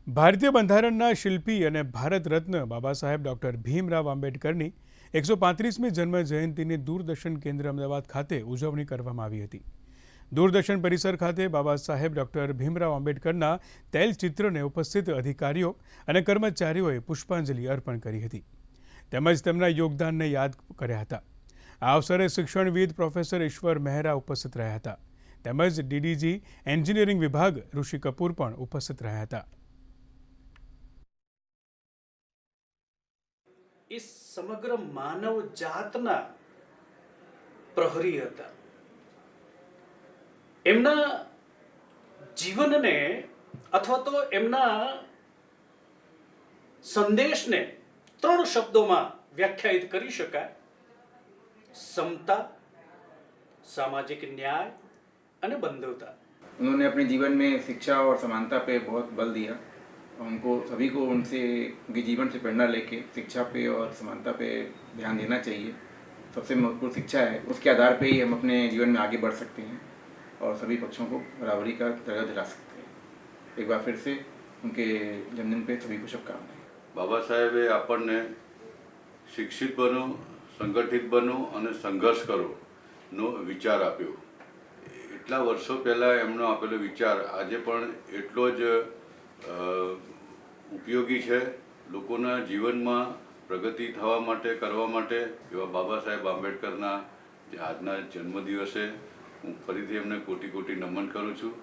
ભારતીય બંધારણના શિલ્પી અને ભારત રત્ન બાબા સાહેબ ડૉક્ટર ભીમરાવ આંબેડકરની 135મી જન્મ જયંતિની દૂરદર્શન કેન્દ્ર અમદાવાદ ખાતે ઉજવણી કરવામાં આવી હતી. દૂરદર્શન પરિસર ખાતે બાબા સાહેબ ડૉક્ટર ભીમરાવ આંબેડકરના તૈલચિત્રને ઉપસ્થિત અધિકારીઓ અને કર્મચારીઓએ પુષ્પાંજલિ અર્પણ કરી હતી તેમજ તેમના યોગદાનને યાદ કર્યા હતા. આ અવસરે શિક્ષણવિદ પ્રોફેસર ઈશ્વર મહેરા ઉપસ્થિત રહ્યા હતા તેમજ ડીડીજી એન્જિનિયરિંગ વિભાગ ઋષિ કપૂર પણ ઉપસ્થિત રહ્યા હતા. એ સમગ્ર માનવ જાતના પ્રહરી હતા. એમના જીવનને અથવા તો એમના સંદેશને 3 શબ્દોમાં વ્યાખ્યાયિત કરી શકાય: समता, सामाजिक न्याय અને બંધुता. उन्होंने अपने जीवन में शिक्षा और समानता पे बहुत बल दिया. उनको सभी को उनसे उनके जीवन से प्रेरणा लेके शिक्षा पे और समानता पे ध्यान देना चाहिए. सबसे महत्वपूर्ण शिक्षा है, उसके आधार पे ही हम अपने जीवन में आगे बढ़ सकते हैं और सभी पक्षों को बराबरी का दर्जा दिला सकते हैं. एक बार फिर से उनके जन्मदिन पे सभी को शुभकामनाएं. बाबा साहेबे આપણને શિક્ષિત બનો, સંગઠિત બનો અને સંઘર્ષ કરો નો વિચાર આપ્યો. એટલા વર્ષો પહેલાં એમનો આપેલો વિચાર આજે પણ એટલો જ ઉપયોગી છે. લોકોના જીવનમાં પ્રગતિ થવા માટે, કરવા માટે એવા બાબા સાહેબ આંબેડકરના આજના જન્મદિવસે હું ફરીથી એમને કોટી કોટી નમન કરું છું.